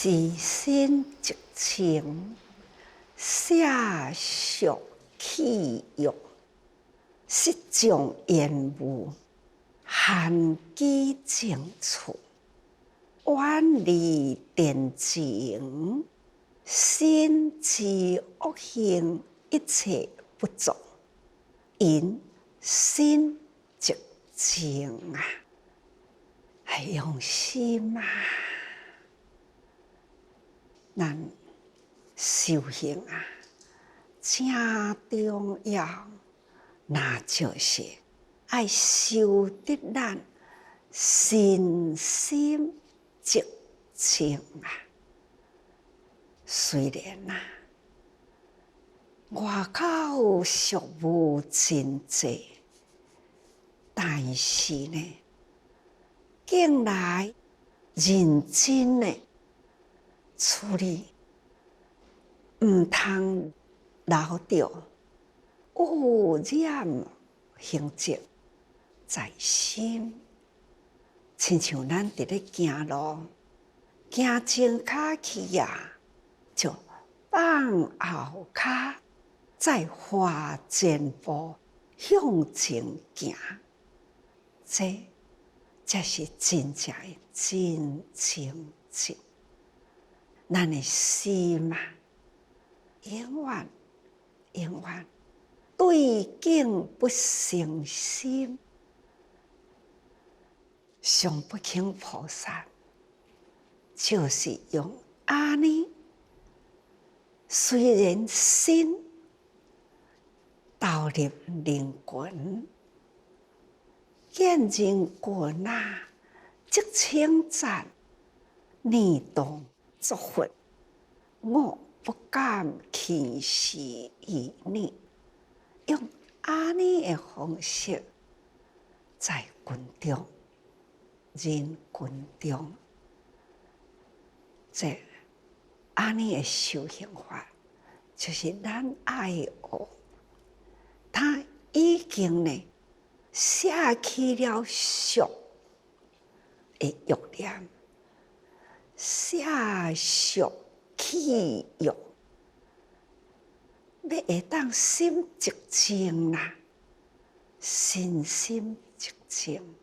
是身即情，下属气欲，失将言语，含机正处，远离电情，心之恶行，一切不作，因心即情啊，系用心啊。咱修行啊，真重要，那就是爱修得咱身心即情啊。虽然啊，外口俗务真济，但是呢，竟来认真的处理，唔通留着污染形迹在心。亲像咱伫咧行路，行前骹去呀，就放后骹，再跨前步向前行，这才是真正的真清净。咱的心啊，永远对境不生心。上不轻菩萨就是用安尼，虽然心投入灵魂，见人群啊，即称赞，念动作佛，我不敢轻视于你。用安尼的方式，在群中、人群中，这安尼的修行法，就是咱爱学。他已经呢，舍去了俗的欲念，舍俗气欲，要会当心即静啦，身心即静，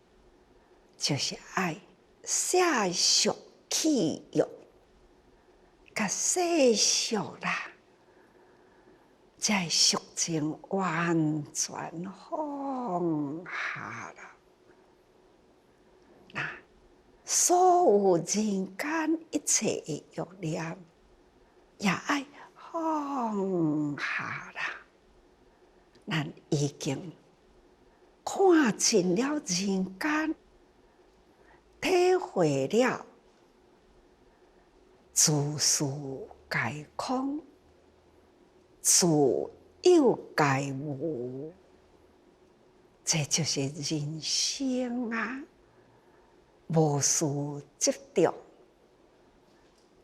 就是爱舍俗气欲，甲世俗啦。在俗情完全放下了，那所有人间一切的欲念，也爱放下了。咱已经看尽了人间，体会了自私界空。自有界无，这就是人生啊！无事执着，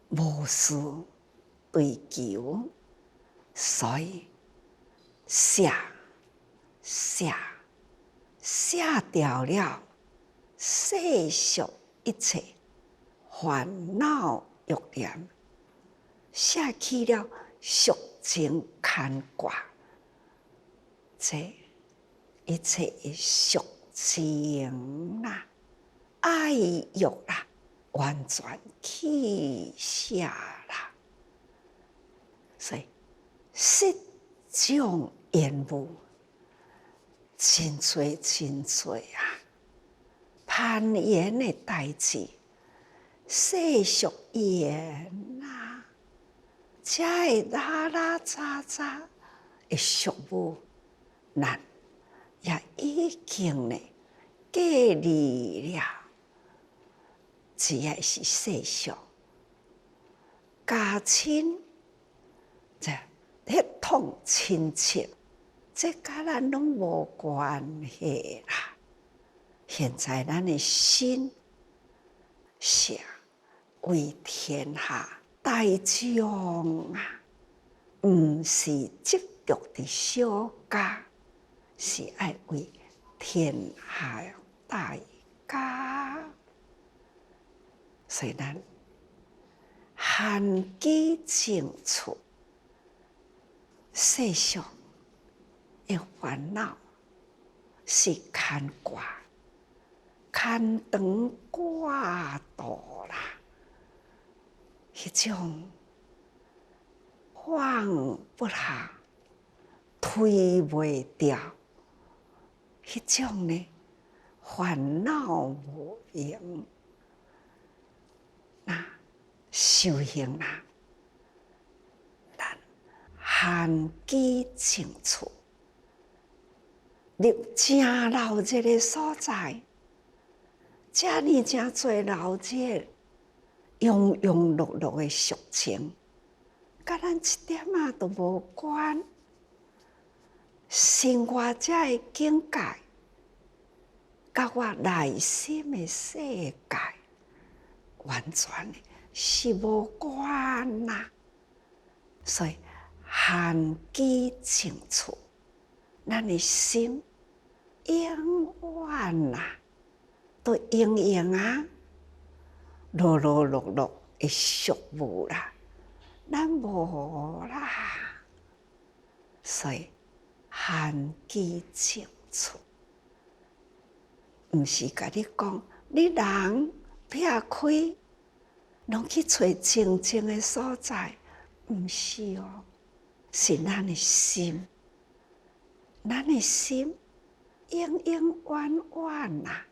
无事追求，所以舍掉了世俗一切烦恼欲念，舍去了俗情牵挂，这一切的俗情啦、爱欲啦，完全去下啦。所以失将言语，真多啊！攀缘的代志，世俗言啦。这会拉杂杂的俗语，咱也已经呢隔离了。只要是世俗，家亲这血统亲戚，这甲咱拢无关系啦。现在咱的心是为天下大众啊，唔是执着的小家，是爱为天下大家。所以咱寒基清楚，世上的烦恼是牵挂，牵肠挂肚啦，迄种放不下、推袂掉，迄种呢烦恼无明。那修行人，咱寒基清楚，入正老热的所在，遮尔正侪老热，庸庸碌碌的俗情，甲咱一点仔都无关。生活遮的境界，甲我内心的世界，完全是无关啦。所以寒基清楚，咱的心永远啦，都永远啊，碌碌碌碌的俗务啦，咱无啦。所以寒基清楚，毋是甲你讲，你人撇开，拢去找清净的所在，毋是哦，是咱的心，咱的心永永远远啊，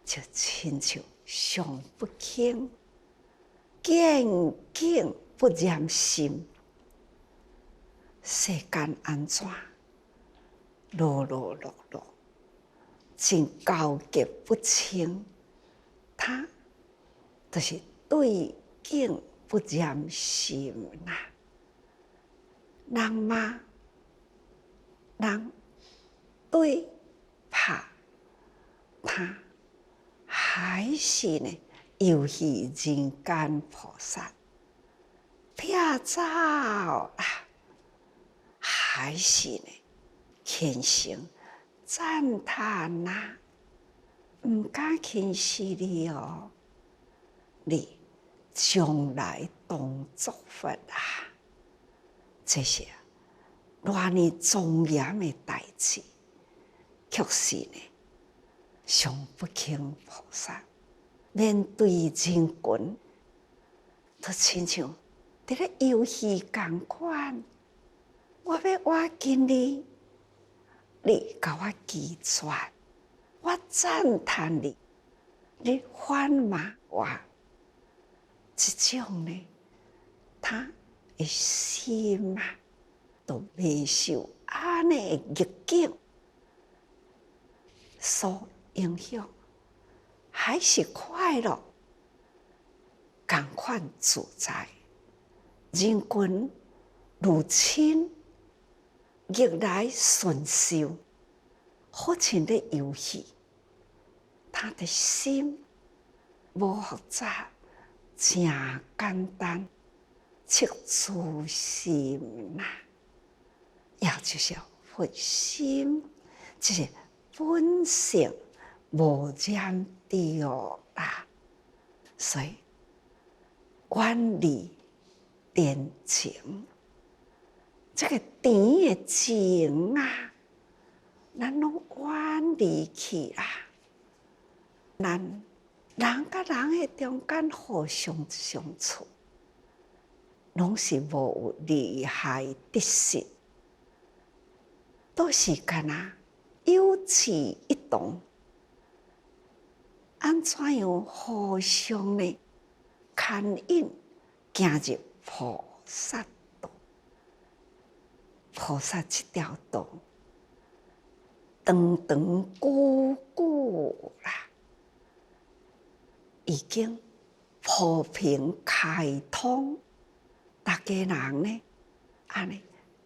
就亲像上不轻，见景不染心。世间安怎？碌碌碌碌，真交结不清。他就是对境不染心啦。人嘛，人对怕他，还是呢游戏人间菩萨，撇走啦，还是呢虔诚赞叹啦，唔敢轻视你哦，你将来当作佛啊！这些偌尼庄严的代志，却是呢上不轻菩萨面对人群，都亲像伫咧游戏共款。我要我近你，你甲我拒绝，我赞叹你，你反骂我，这种呢，他的心啊，都未受安尼的逆境所影响，还是快乐，同款自在。人群如亲，逆来顺受，好像咧游戏。他的心无复杂，真简单，切初心呐，也就是佛心，就是本性无染掉啦。所以远离恋情，这个甜的情啊，咱拢远离去啦。咱人甲人的中间互相相处，拢是无有利害得失，都是干那有志一同，安怎样互相呢牵引，行入菩萨道。菩萨这条道，长长久久啦，已经普遍开通，大家人呢，安尼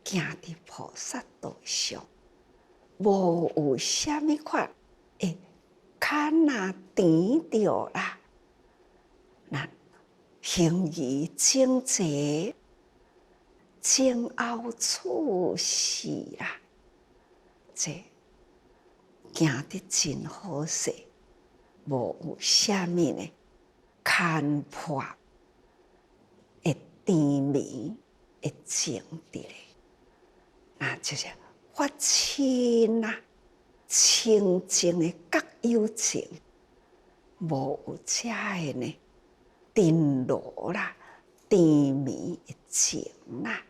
行伫菩萨道上，无有虾米款会牵啊甜着啦。咱行于正直，前后处事啦，这行得真好势。无有啥物呢牵破，甜蜜的情伫咧，那就是发亲啊，亲情的觉友情，无有遮的呢，甜罗啦，甜蜜的情啦。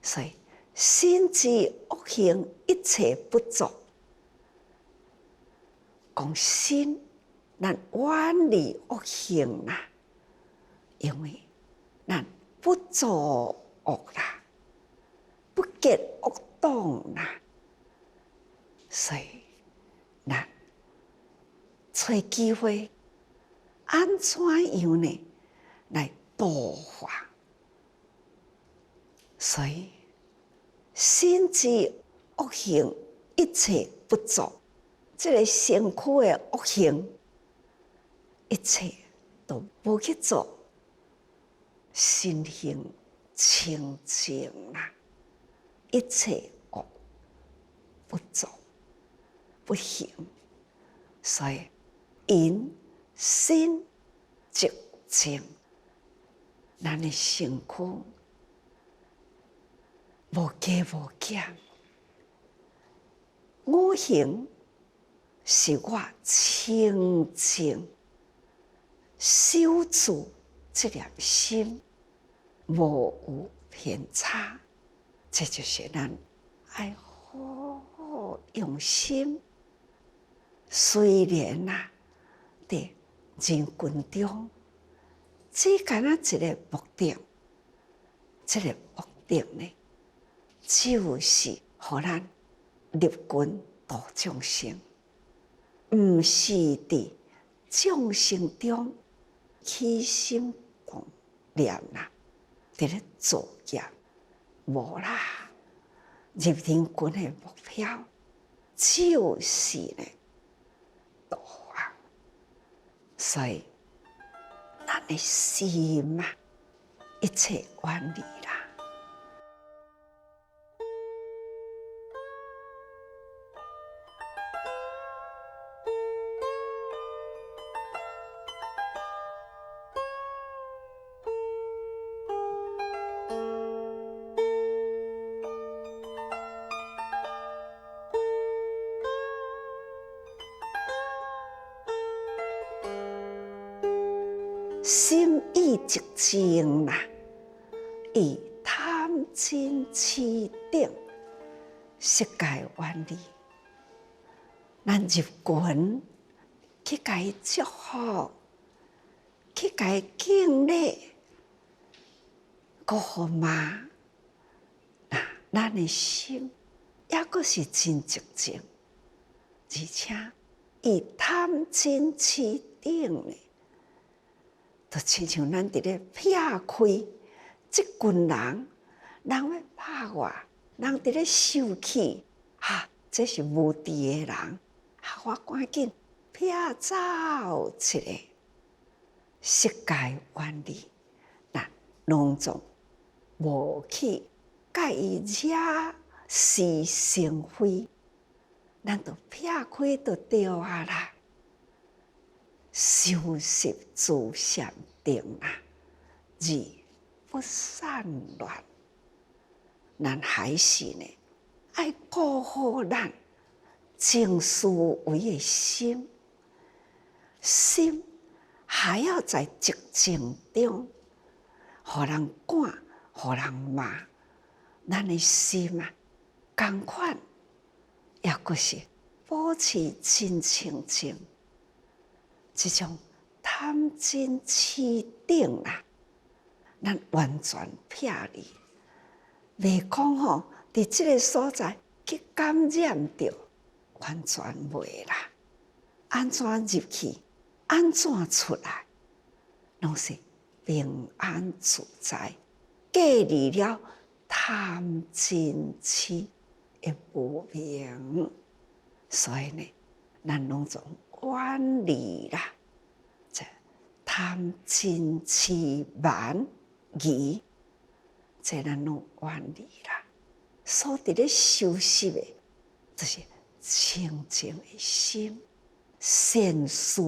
所以心之恶行，一切不作。讲心，咱远离恶行啦，因为咱不作恶啦，不结恶党啦，所以咱找机会，安怎样呢来度化？所以心之恶行，一切不作。这个身躯的恶行，一切都无去做，心性清净啦，一切恶不做不行，所以因心即净，咱的身躯无加无减，五行。是我清净守住这粒心，无有偏差。这就是咱爱好好用心。虽然啊，伫人群中，只干那一个目的，这个目的呢，就是互咱入群度众生。毋是伫众生中起心动念啦，伫咧作业，无啦。入人群的目标就是呢度化，所以咱的心啊，一切远离啦。心意即静啦，以贪嗔痴等世界远离，咱入群去甲伊祝福，去甲伊敬礼，搁互嘛，咱的心也阁是真寂静，而且以贪嗔痴等呢。就亲像咱伫咧劈开即群人，人要拍我，人伫咧受气，这是无知的人，我赶紧劈走一个，世界远离，那拢总无去甲伊惹是生非，咱就劈开就对啊啦。修习自禅定啊，而不散乱。咱还是呢，爱顾好咱静思维的心，心还要在寂静中，互人赶，互人骂。咱的心啊，同款，也阁是保持真清净。这种贪嗔痴等啊，咱完全撇离，袂讲吼，伫即个所在去感染着，完全袂啦。安怎入去，安怎出来，拢是平安自在，隔离了贪嗔痴的无明。所以呢，咱拢总远离啦，这贪嗔痴慢疑，这咱拢远离啦。所伫咧修习的，就是清净的心，善思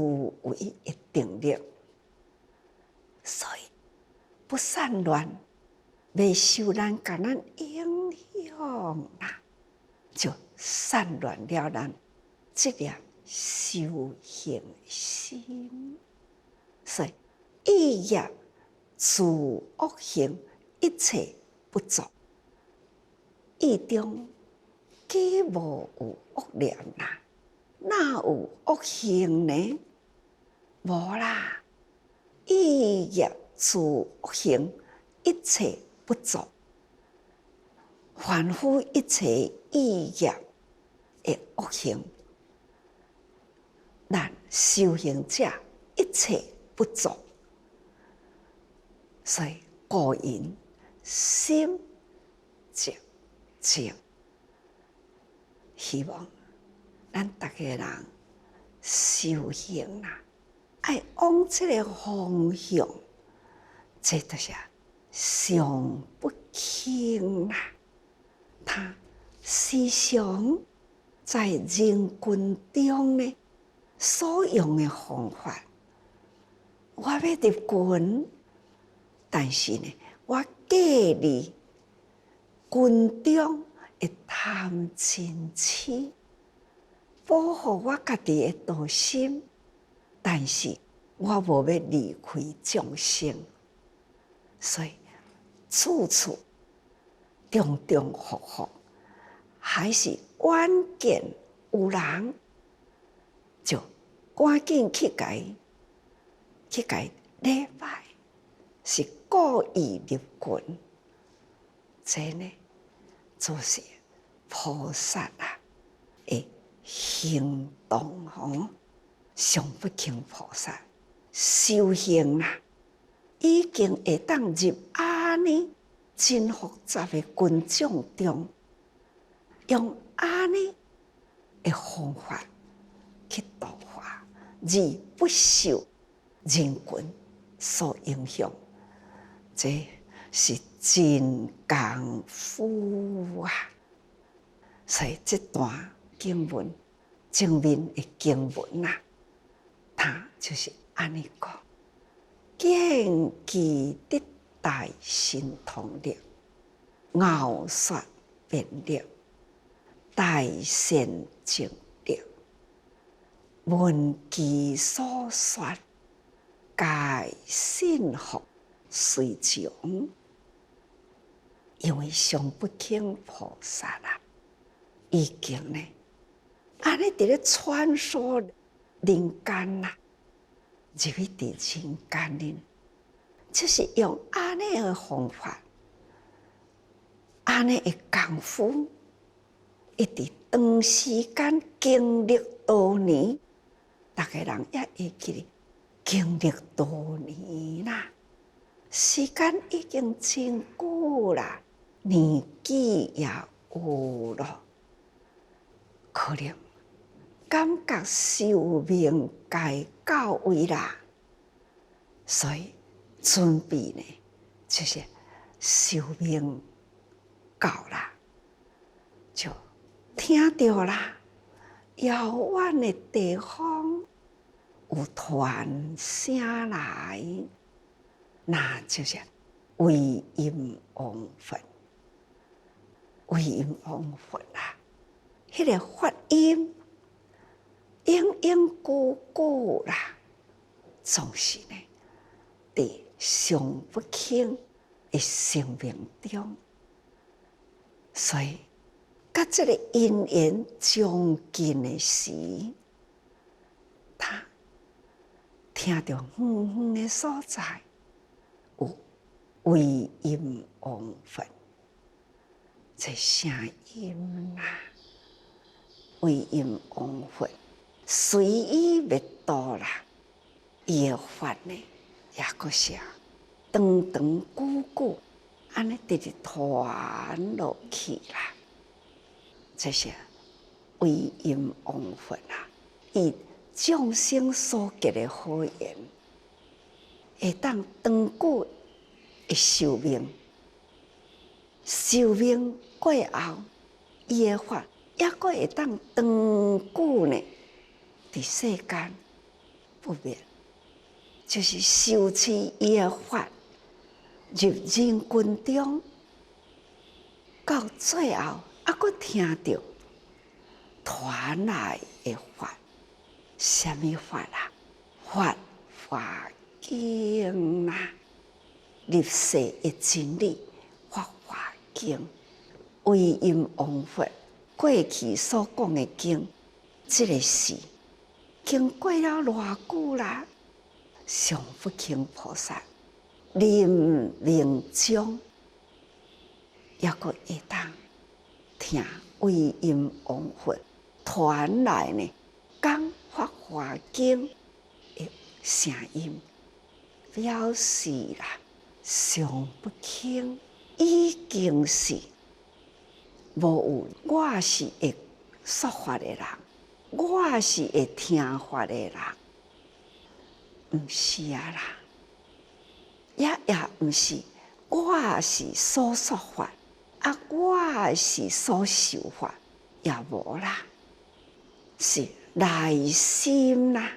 维的定力。所以不散乱，未受咱甲咱影响啦，就散乱了咱这粒修行心。所以意业自恶行，一切不作。意中既无有恶念啦，哪有恶行呢？无啦，意业自恶行，一切不作。凡夫一切意业的恶行，咱修行者一切不作。所以故因心净净，希望咱大家人修行啦，爱往这个方向，这就是上不轻啦。他时常在人群中呢，所用的方法，我要入群，但是呢，我介意群中的贪嗔痴，保护我家己的道心，但是我无要离开众生，所以处处中中伏伏，还是远见有人，就赶紧去礼拜，是故意入群。这呢，就是菩萨啊的行动吼，上不轻菩萨修行啦，已经会当入安尼真复杂的群众中，用安尼的方法去度化，而不受人群所影响，这是真功夫啊！所以这段经文前面的经文啊，它就是安尼讲：见其得大神通力，傲说辩力，大善净力，闻其所说，皆信服随从。因为上不轻菩萨啦，已经呢，安尼伫咧穿梭人间啦，入去伫人间呢，就是用安尼个方法，安尼个功夫，一直长时间经历多年，大家人也会记得经历多年啦，时间已经真久啦。年纪也有了，可能感觉寿命该到位啦，所以准备呢，就是寿命到啦，就听到啦，遥远的地方有传声来，那就是为因往返。为因往返啦，迄个发音永永久久啦，总是呢，伫上不轻的生命中，所以，甲这个因缘将近的时，他听到远远的所在有为因往返。这声音啦，为因往返，随意灭度啦，伊个法呢，也个是长长久久，安尼直直传落去啦。这是为因往返啦，以众生所结的好缘，会当长久的寿命。寿命过后，伊个法也阁会当长久呢，伫世间不灭，就是修持伊个法，入人群中，到最后阁听到传来的法，什么法啊？法华经啊！入世的真理，法华经，为因往佛过去所讲的经，这个事经过了偌久啦？上不轻菩萨临命终，也阁会当听为因往佛传来呢讲法华经的声音，表示啦，上不轻已经是无有我是会说法的人，我是会听法的人，毋是啊啦，也毋是我是所说法，我是所受法，也无啦，是内心啦，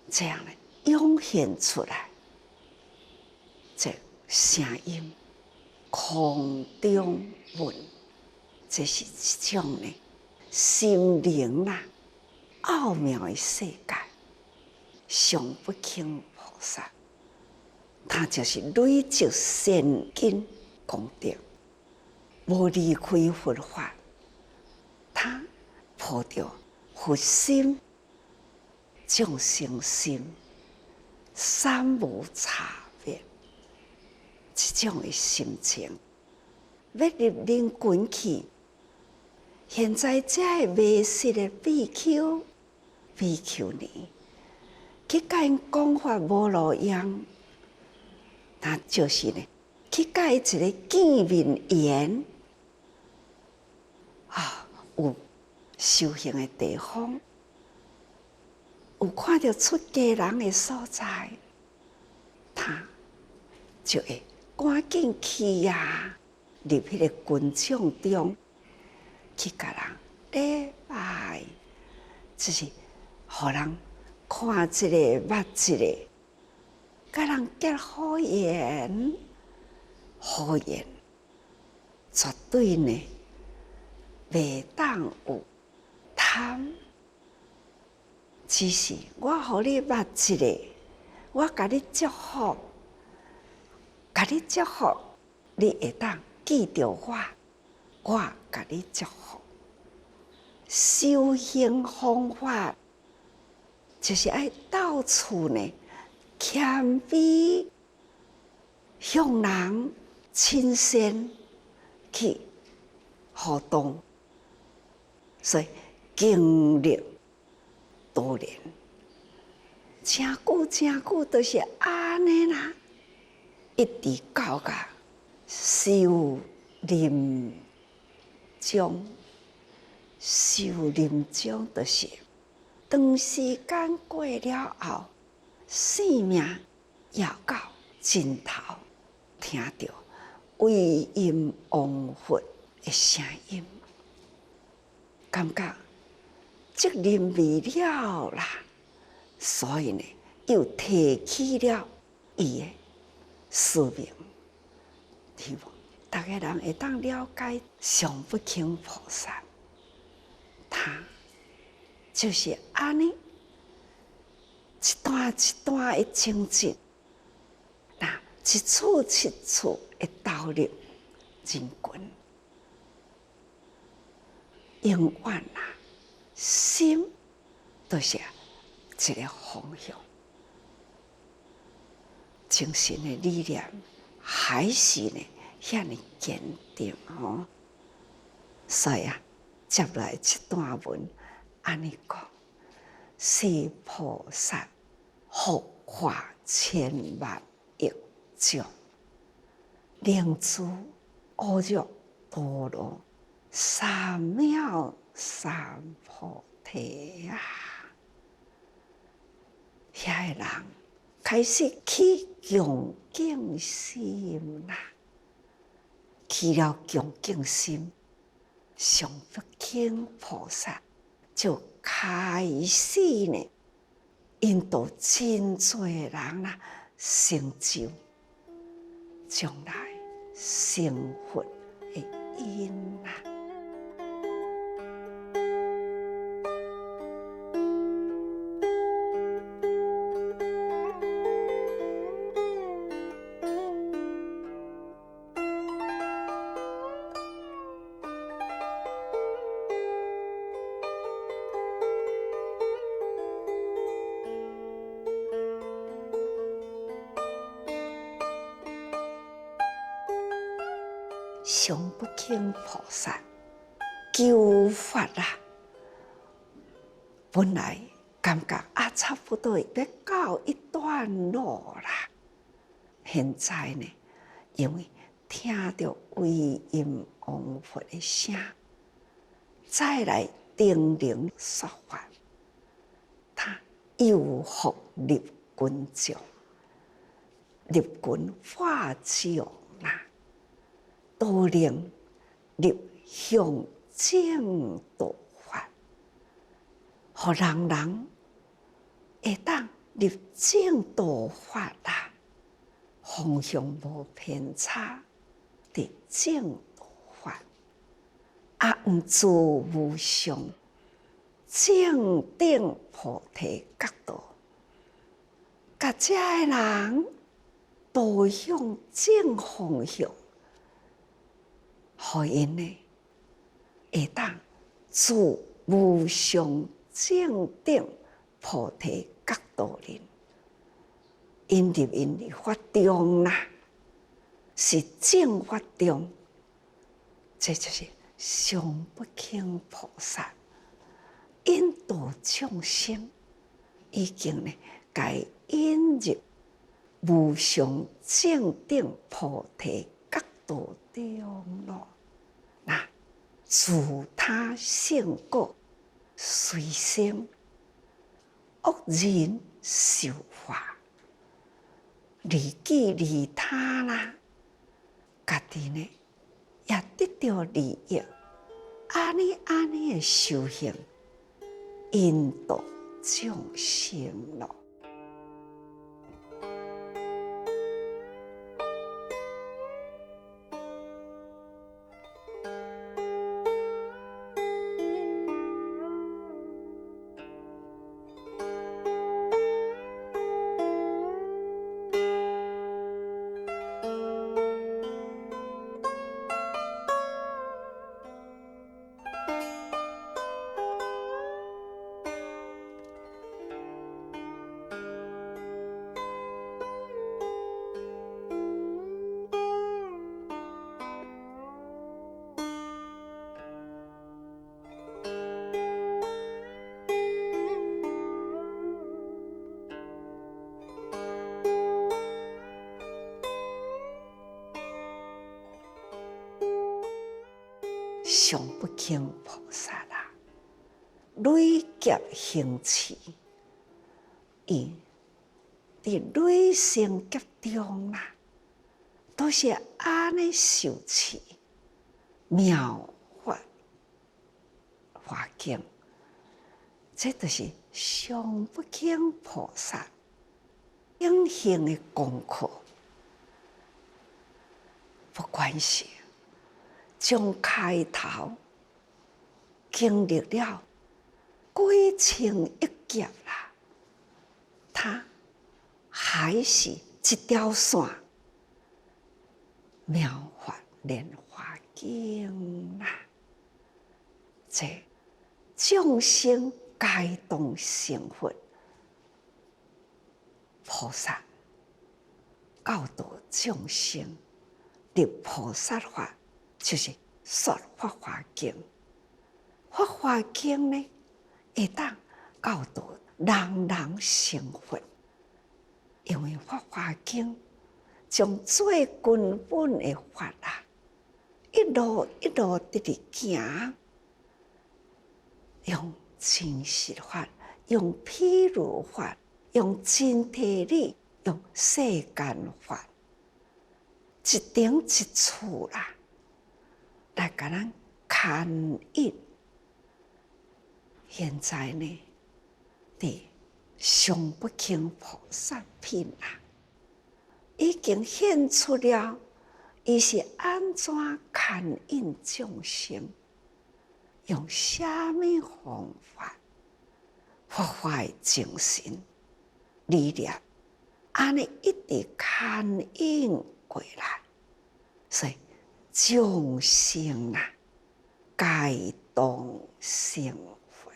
这样呢涌现出来，这声音空中闻，这是一种呢心灵啦奥妙的世界。上不轻菩萨，他就是累积善根功德，无离开佛法，他抱着佛心、众生心，三无差别，这种的心情，要入人群去。现在这个迷失的比丘尼，去甲因讲法无路用，那就是呢，去甲伊一个见面缘有修行的地方，有看到出家人的所在，他就会赶紧去呀，入迄个群众中去甲人礼拜，就是互人看一个捌一个，甲人结好缘，好缘绝对呢袂当有贪。只是我互你捌一个，我甲你祝福，你会当记着我甲你祝福。修行方法就是爱到处呢谦卑，向人亲善去互动，所以经历多年，真久都是安尼啦，一直到修临终，就是长时间过了后，生命要到尽头，听到为因往佛的声音，感觉责任未了啦，所以呢，又提起了伊的使命。希望大家人会当了解上不轻菩萨，他就是安尼一段一段的精进，一处一处的投入人群，永远心都是一个方向，精神的力量还是呢遐尼坚定哦。所以接来一段文安尼讲：是菩萨福化千万亿种，令诸恶欲堕落，三藐三菩提啊！遐个人开始起恭敬心啦，起了恭敬心，上不轻菩萨就开始呢，引导真多人成就。将来成佛的因啊。常不轻菩萨求法啊，本来感觉差不多要告一段落啦。现在呢，因为听到威音王佛的声，再来叮咛说法，他又复入群众，入群化众啦。导令入向正道法，互人人会当入正道法啦，方向无偏差的正道法，毋自无上正等菩提角度，甲这个人导向正方向。互因呢会当自无上正等菩提角度人，因入因的法中啦，是正法中，这就是常不轻菩萨引导众生，已经呢该引入无上正等菩提角度中咯。那自他胜果，随生恶人受化，利己利他啦，家己呢也得到利益，安尼的修行，引导众生咯。常不轻菩萨啦，累劫行持，伊伫累生劫中啦，都是安尼受持妙法华经，这就是常不轻菩萨永恒的功课。不管是从开头经历了几千亿劫啦，它还是一条线，妙法莲华经啦。这众生该当成佛，菩萨教导众生入菩萨法。就是说法华经，法华经呢，会当教导人人成佛，因为法华经将最根本的法啊，一路一路直直行，用真实法，用譬如法，用真谛理，用世间法，一顶一处啦。来甲咱牵引，现在呢，伫常不轻菩萨品啊，已经显出了，伊是安怎牵引众生，用啥物方法，发发的精神理念，安尼一直牵引过来，所以众生啊，皆当成佛。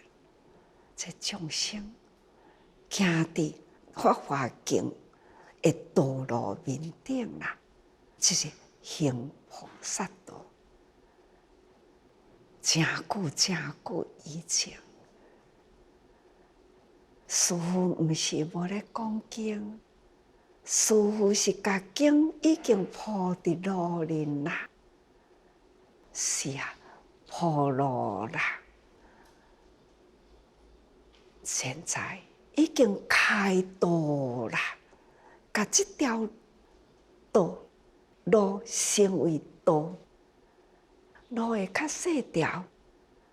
这众生行伫法华经的道路面顶啦，就是行菩萨道。真久以前，师父毋是无咧讲经，师父是甲经已经铺伫路面啦。是啊，铺路啦。现在已经开道啦，甲这条道路成为道，路会较细条，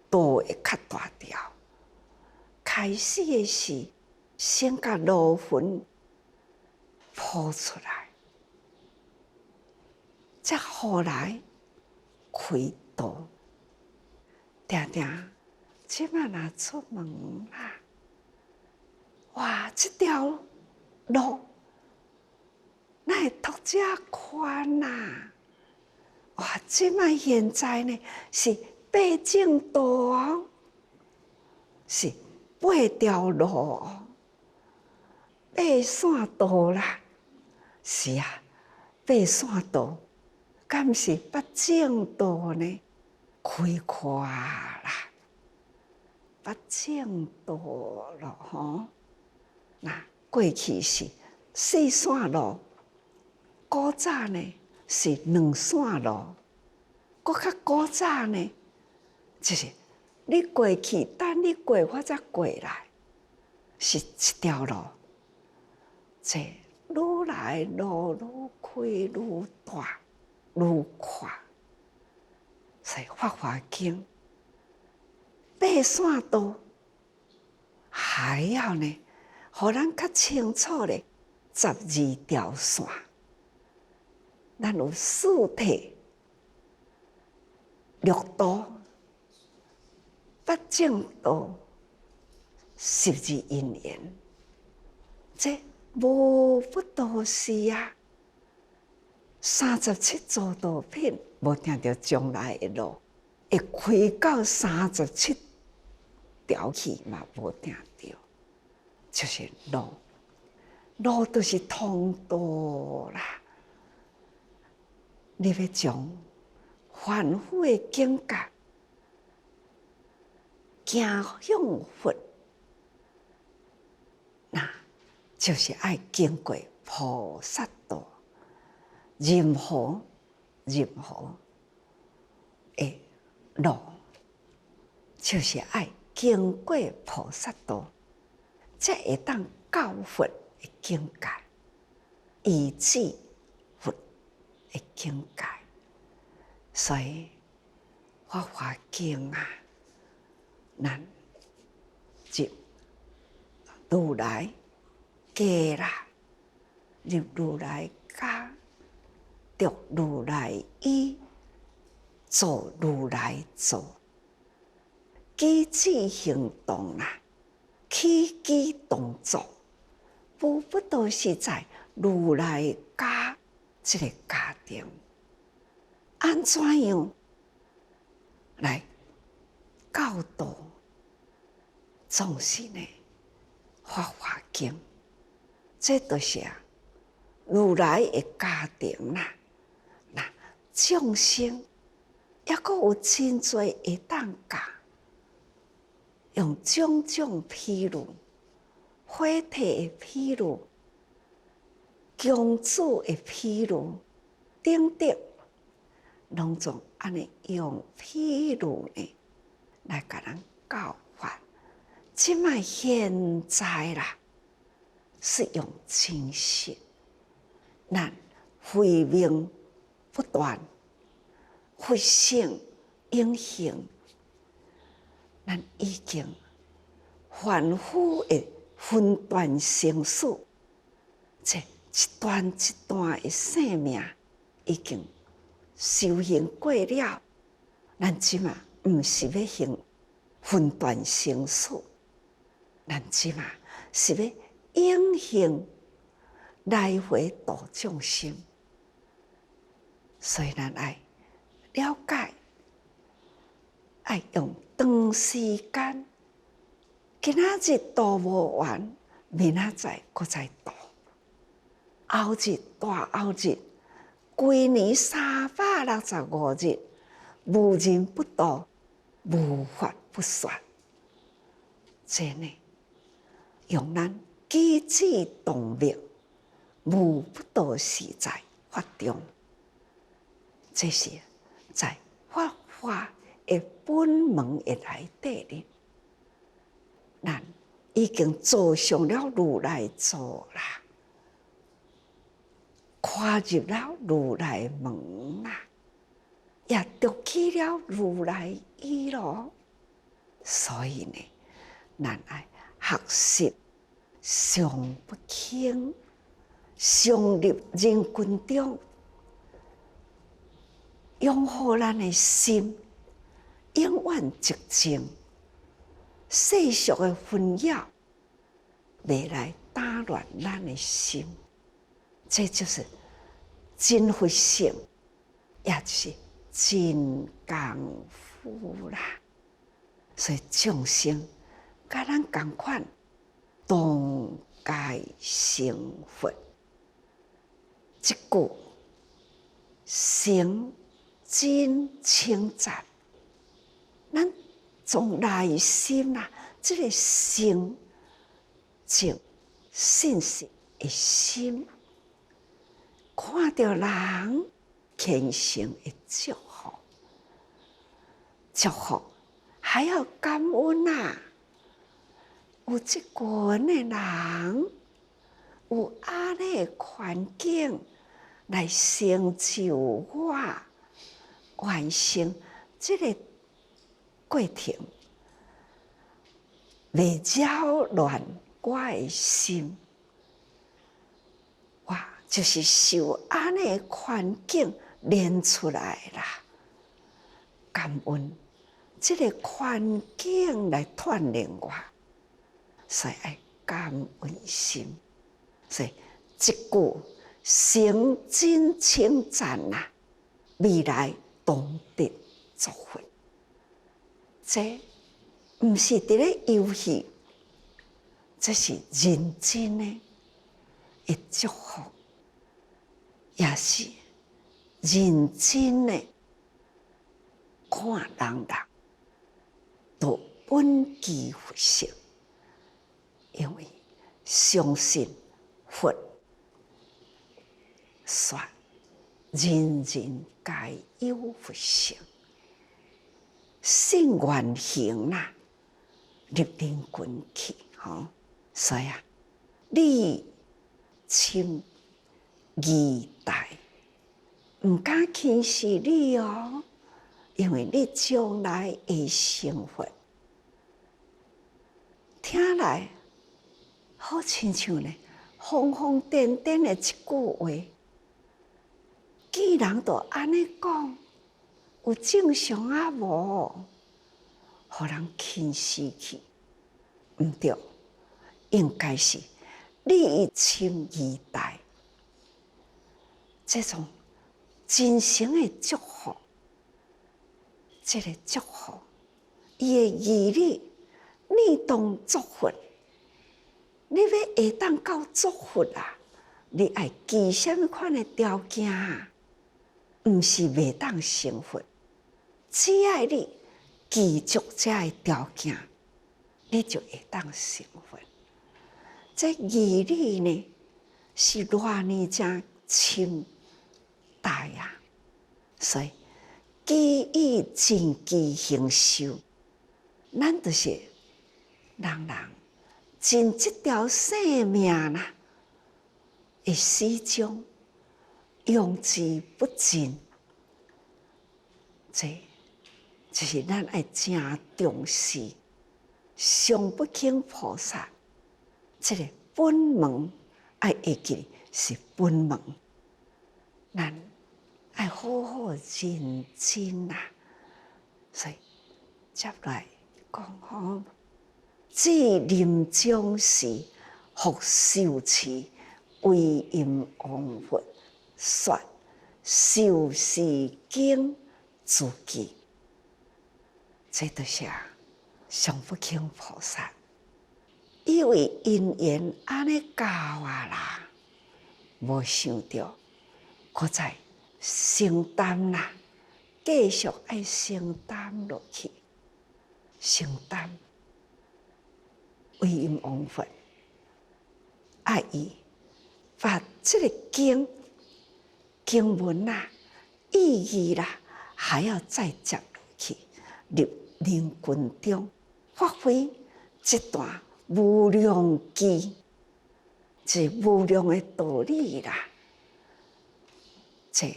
道会较大条。开始的是先甲路魂铺出来，再后来开道。定定，即摆若出门啦，哇！这条路哪会拓遮宽啊？哇！即摆现在呢是八正道哦，是8条路哦，8线道啦。是啊，8线道，敢是八正道呢？开阔啦，八正道咯吼。那过去是4线路，古早呢是2线路，搁较古早呢，就是你过去，等你过我才过来，是一条路。这愈来路愈开愈大愈宽，所以《法华经》8线道还要呢，互咱较清楚咧12条线。咱有4体、6道、8正道、12因缘，这无不都是啊。37助道品，无听到将来的路会开到37条去嘛？无听到，就是路，路就是通道啦。你要从凡夫的境界行向佛，那就是要经过菩萨道。任何的路，就是要经过菩萨道，才会当到佛的境界，以至佛的境界。所以《法华经》啊，咱入如来家啦，入如来家，读如来意，做如来做，举止行动啦，起居动作，无不都是在如来家这个家庭。安怎样来教导众生呢？法华经，这就是如来的家庭啦。那众生也阁有真多会当教，用种种譬如、火体的譬如、公主的譬如等等，拢总安尼用譬如呢来甲咱教法。即卖现在啦，是用真实，咱慧命不断，佛性永恒。咱已经凡夫的分段生死，这一段一段的生命已经修行过了，咱即嘛毋是要行分段生死，咱即嘛是要永恒来回度众生。所以咱爱了解，爱用长时间，今仔日度无完，明仔载搁再度，后日大后日，规年365日，无人不度，无法不算。真的，用咱机智动力，无不度时在法中。这是在法华的本门的内底里，咱已经走上了如来座啦，跨入了如来门啦，也读起了如来意咯。所以呢，咱爱学习常不轻，常入人群中，拥护咱的心，永远寂静。世俗的纷扰，袂来打乱咱的心。这就是真佛性，也就是真功夫啦。所以众生甲咱同款，同界成佛。这句诚真称赞，咱从内心啊，这个诚净信实的心，看到人虔诚的祝福，祝福还要感恩啊！有这群的人，有安尼的环境来成就我，完成这个过程，袂扰乱我的心。我就是受安尼的环境练出来啦。感恩这个环境来锻炼我，所以爱感恩心。所以这句诚真称赞啊，未来当得祝福。这毋是伫咧游戏，这是认真的祝福，也是认真的看人都本具佛性，因为相信佛说人人皆有佛性。信愿行啦，入人群去，所以啊，你深期待，唔敢轻视你哦，因为你将来会成佛。听来好亲像呢，疯疯癫癫的一句话，既然都安尼讲。有正常啊无，互人轻视去，毋对，应该是你深期待，这种真诚的祝福，这个祝福，伊的义理，你当祝福，你要会当到祝福啊，你爱具什么款的条件啊？毋是袂当成佛。只要你具足这个条件，你就会当成佛。这义理呢，是偌呢正深大呀！所以基于真机行修，咱就是人尽这条生命啦，会始终用之不尽。这就是咱爱正重视上不轻菩萨这个本门，爱会记是本门，咱爱好好认真啊。所以接来讲吼，至临终时，复受持，为因往佛，说受持经自记。这就是上不轻菩萨，以为因缘安尼教啊啦，无想到，搁再承担啦，继续爱承担落去，承担为因往佛，爱伊把这个经文啦、意义啦，还要再接落去，入人群中发挥这段无量机，这无量的道理啦，这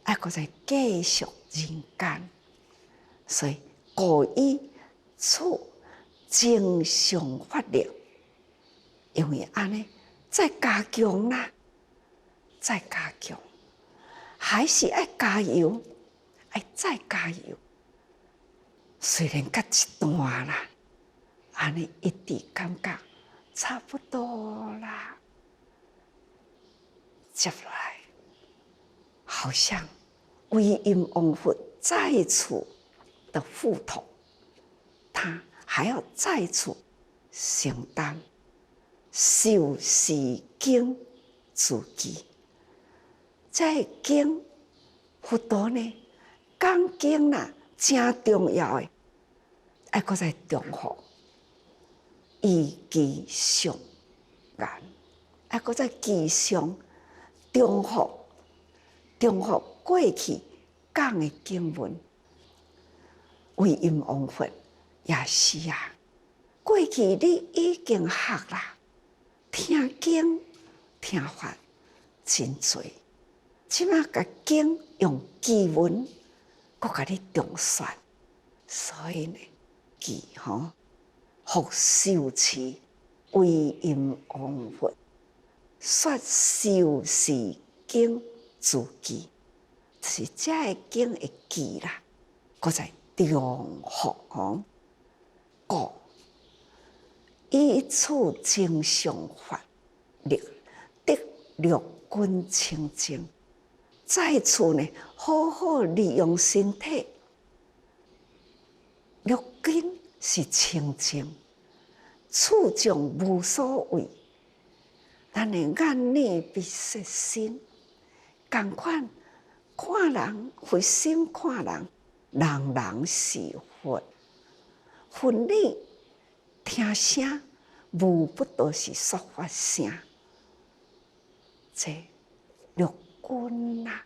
爱搁再继续人间，所以故意处正常法力，因为安尼再加强啦，再加强，还是爱加油，爱再加油。虽然到一段啦，安尼一直感觉差不多啦，接来好像为因往佛再次的付托，他还要再次承担受持经自记。这经佛陀呢，讲经啦，真重要的。爱搁再重复，以其上言，爱搁再其上重复过去讲的经文，为因往佛也是啊。过去你已经学啦，听经听法真多，即马甲经用经文，搁甲你重宣，所以呢。记吼，复受持，为因往佛，说受持经自记，是这个经会记啦，搁再重复吼，故以此正常法力，得六根清净。再次呢，好好利用身体。六根是清净，处众无所谓。咱的眼耳鼻舌身，同款看人，佛心看人，人人是佛。佛理听声，无不都是说法声。这六根啊，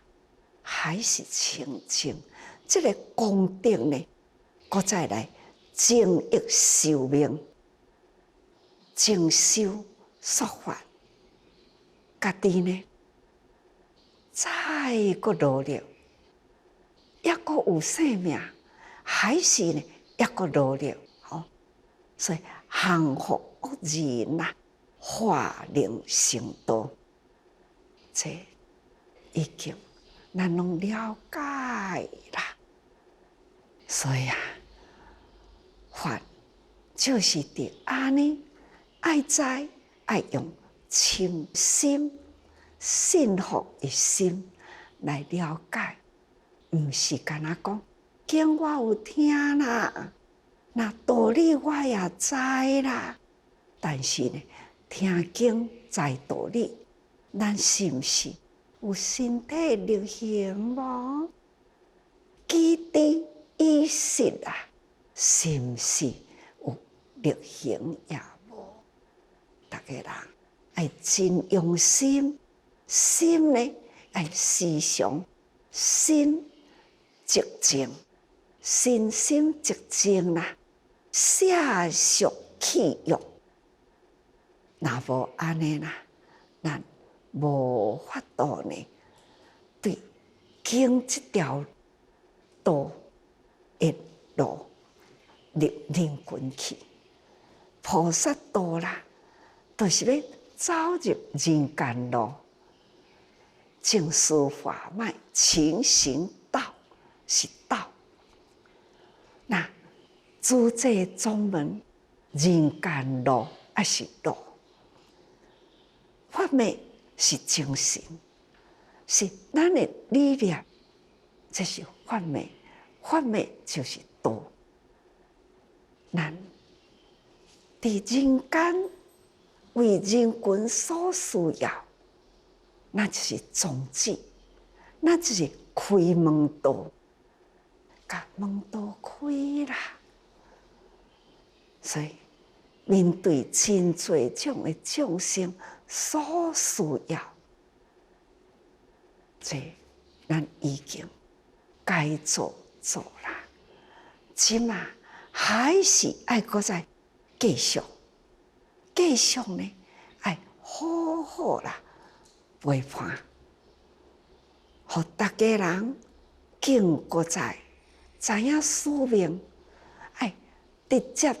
还是清净。这个功德呢？搁再来精益寿命，精修说法，家己呢再搁努力，抑搁有生命，还是呢抑搁努力，吼，所以降伏恶人呐，化灵成道，这已经咱拢了解啦，所以啊。法就是伫安尼，爱知爱用深心、信服的心来了解，毋是干那讲经我有听啦，那道理我也知啦，但是呢，听经知道理，咱是毋是有身体力行无？记忆意识啊！是毋是有力行也无？大家人爱真用心，心呢爱时常心寂静，身心寂静啦，下属气欲。若无安尼啦，咱无法度呢，对经这条道一路。入人群去，菩萨道啦，就是要走入人间路，净思法脉，勤行道是道。那诸这宗门，人间路还是路？法脉是精神，是咱的理念，这是法脉。法脉就是道。咱伫人间为人群所需要，那就是宗旨，那就是开门道，把门道开啦。所以面对真多种的众生所需要，这咱已经该做啦。即嘛还是爱搁再继续呢，爱好好啦陪伴，互大家人更搁再知影使命，爱直接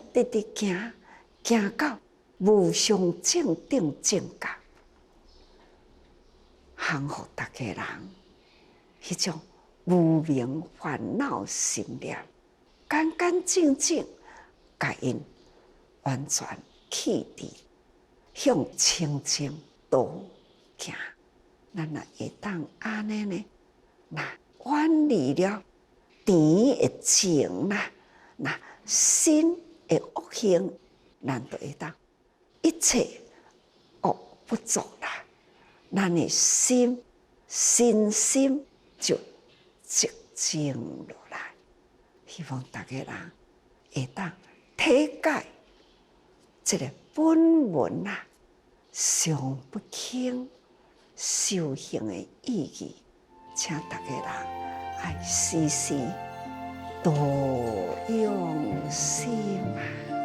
行到无上正等正觉，降服大家人迄种无明烦恼心念，干干净净，甲因完全弃置，向清净道行。咱若会当安尼呢，那远离了甜的情啦，那身的恶行，咱就会当一切恶不作啦。咱的身心就寂静落来。希望大家人会当体解这个本文啊，上不轻修行的意义，请大家人爱时时多用心啊。